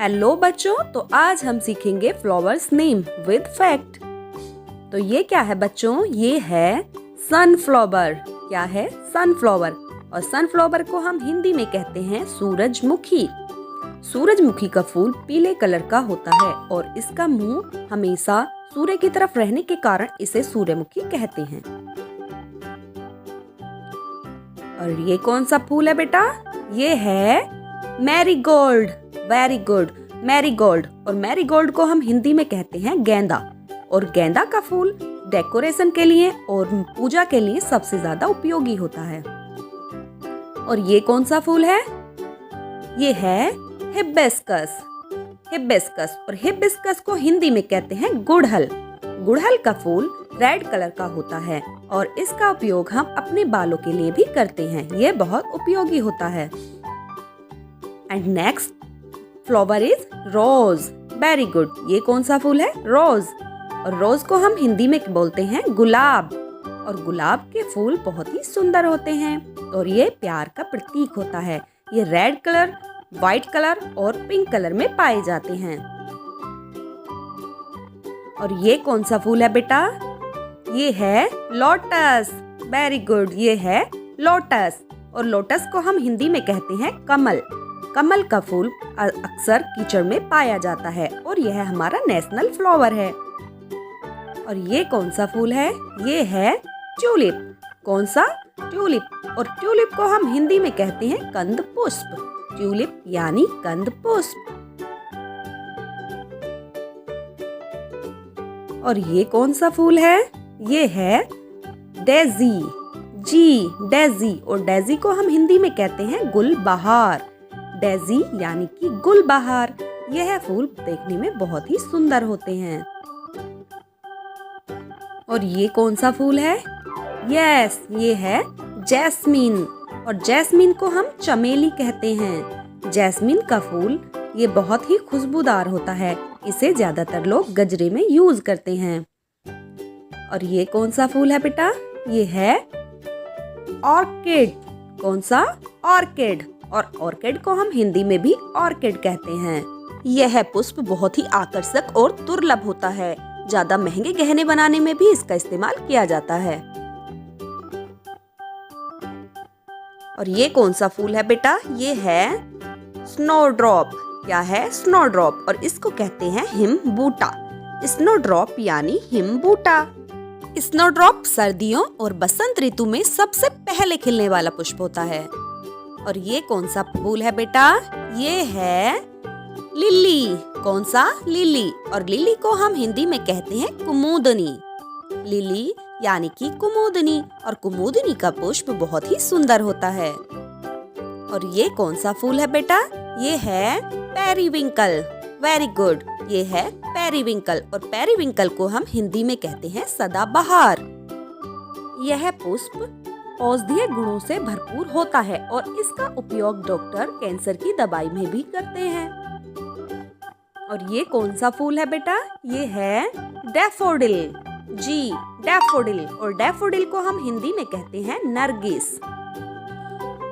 Hello बच्चों, तो आज हम सीखेंगे फ्लावर्स नेम विद फैक्ट। तो ये क्या है बच्चों? ये है सनफ्लावर। क्या है? सनफ्लावर। और सनफ्लावर को हम हिंदी में कहते हैं सूरजमुखी। सूरजमुखी का फूल पीले कलर का होता है और इसका मुंह हमेशा सूर्य की तरफ रहने के कारण इसे सूर्यमुखी कहते हैं। और ये कौन सा फूल है बेटा? ये है मैरीगोल्ड। Very good, marigold. और मैरीगोल्ड को हम हिंदी में कहते हैं गेंदा। और गेंदा का फूल डेकोरेशन के लिए और पूजा के लिए सबसे ज्यादा उपयोगी होता है। और ये कौन सा फूल है? ये है हिबिस्कस। हिबिस्कस। और हिबिस्कस को हिंदी में कहते हैं गुड़हल। गुड़हल का फूल रेड कलर का होता है और इसका उपयोग हम अपने बालों के लिए भी करते हैं। ये बहुत उपयोगी होता है। And next flower is rose. Very good. ये कौन सा फूल है? रोज। और रोज को हम हिंदी में बोलते हैं गुलाब। और गुलाब के फूल बहुत ही सुंदर होते हैं और ये प्यार का प्रतीक होता है। ये रेड कलर, व्हाइट कलर और पिंक कलर में पाए जाते हैं। और ये कौन सा फूल है बेटा? ये है लोटस। Very good. ये है लोटस। और लोटस को हम हिंदी में कहते हैं कमल। कमल का फूल अक्सर कीचड़ में पाया जाता है और यह हमारा नेशनल फ्लावर है। और ये कौन सा फूल है? ये है ट्यूलिप। कौन सा? ट्यूलिप। और ट्यूलिप को हम हिंदी में कहते हैं कंद पुष्प। ट्यूलिप यानी कंद पुष्प। और ये कौन सा फूल है? ये है डेजी। जी, डेजी। और डेजी को हम हिंदी में कहते हैं गुलबहार। डेजी यानी कि गुलबहार। यह फूल देखने में बहुत ही सुंदर होते हैं। और ये कौन सा फूल है? यस, ये है जैस्मीन। और जैस्मीन को हम चमेली कहते हैं। जैस्मीन का फूल ये बहुत ही खुशबूदार होता है। इसे ज्यादातर लोग गजरे में यूज करते हैं। और ये कौन सा फूल है बेटा? ये है ऑर्किड। कौन सा? ऑर्किड। और ऑर्किड को हम हिंदी में भी ऑर्किड कहते हैं। यह पुष्प बहुत ही आकर्षक और दुर्लभ होता है। ज्यादा महंगे गहने बनाने में भी इसका इस्तेमाल किया जाता है। और ये कौन सा फूल है बेटा? ये है स्नोड्रॉप। क्या है? स्नोड्रॉप। और इसको कहते हैं हिमबूटा। स्नोड्रॉप यानी हिमबूटा। स्नोड्रॉप सर्दियों और बसंत ऋतु में सबसे पहले खिलने वाला पुष्प होता है। और ये कौन सा फूल है बेटा? ये है लिली। कौन सा? लिली। और लिली को हम हिंदी में कहते हैं कुमुदनी। लिली यानी कि कुमुदनी। और कुमुदनी का पुष्प बहुत ही सुंदर होता है। और ये कौन सा फूल है बेटा? ये है पेरीविंकल। Very good. ये है पेरीविंकल। और पेरीविंकल को हम हिंदी में कहते हैं सदाबहार। यह पुष्प औषधीय गुणों से भरपूर होता है और इसका उपयोग डॉक्टर कैंसर की दवाई में भी करते हैं। और ये कौन सा फूल है बेटा? ये है डैफोडिल। जी, डैफोडिल। और डैफोडिल को हम हिंदी में कहते हैं नरगिस।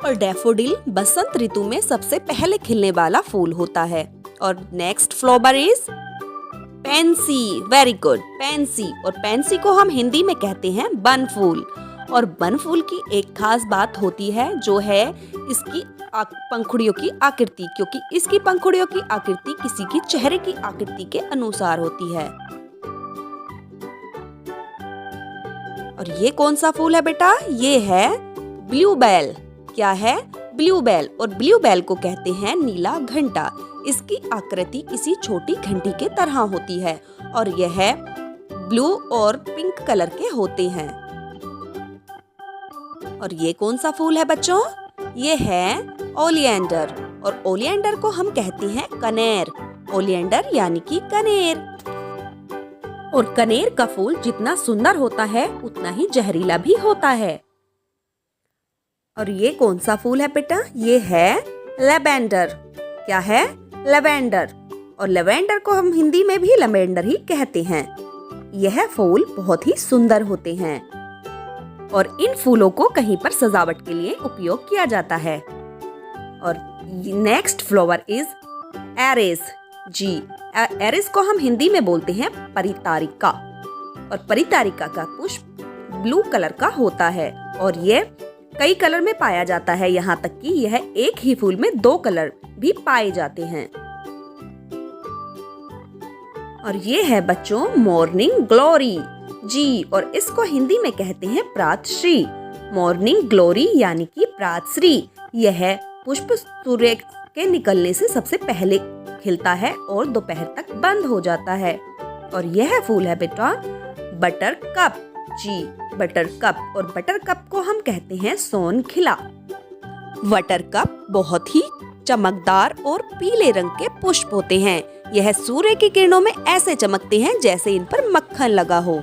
और डैफोडिल बसंत ऋतु में सबसे पहले खिलने वाला फूल होता है। और next flower is Pence. Very good, Pence. और पेंसी को हम हिंदी में कहते हैं बनफूल। और बनफूल की एक खास बात होती है जो है इसकी पंखुड़ियों की आकृति, क्योंकि इसकी पंखुड़ियों की आकृति किसी की चेहरे की आकृति के अनुसार होती है। और ये कौन सा फूल है बेटा? ये है ब्लूबेल। क्या है? ब्लूबेल। और ब्लूबेल को कहते हैं नीला घंटा। इसकी आकृति किसी छोटी घंटी के तरह होती है और यह ब्लू और पिंक कलर के होते हैं। और ये कौन सा फूल है बच्चों? ये है ओलिएंडर। और ओलिएंडर को हम कहते हैं कनेर। ओलिएंडर यानी कि कनेर। और कनेर का फूल जितना सुंदर होता है उतना ही जहरीला भी होता है। और ये कौन सा फूल है बेटा? ये है लेवेंडर। क्या है? लेवेंडर। और लेवेंडर को हम हिंदी में भी लेवेंडर ही कहते हैं। यह फूल बहुत ही सुंदर होते हैं और इन फूलों को कहीं पर सजावट के लिए उपयोग किया जाता है। और नेक्स्ट फ्लावर इज एरिस। जी, एरिस को हम हिंदी में बोलते हैं परितारिका, और परितारिका का पुष्प ब्लू कलर का होता है और यह कई कलर में पाया जाता है, यहाँ तक कि यह एक ही फूल में 2 कलर भी पाए जाते हैं। और ये है बच्चों मॉर्निंग ग्लोरी। जी, और इसको हिंदी में कहते हैं प्रातश्री। मॉर्निंग ग्लोरी यानी कि प्रातश्री। यह पुष्प सूर्य के निकलने से सबसे पहले खिलता है और दोपहर तक बंद हो जाता है। और यह फूल है बेटा बटर कप। जी, बटर कप, और बटर कप को हम कहते हैं सोन खिला। बटर कप बहुत ही चमकदार और पीले रंग के पुष्प होते हैं। यह सूर्य की किरणों में ऐसे चमकते हैं जैसे इन पर मक्खन लगा हो।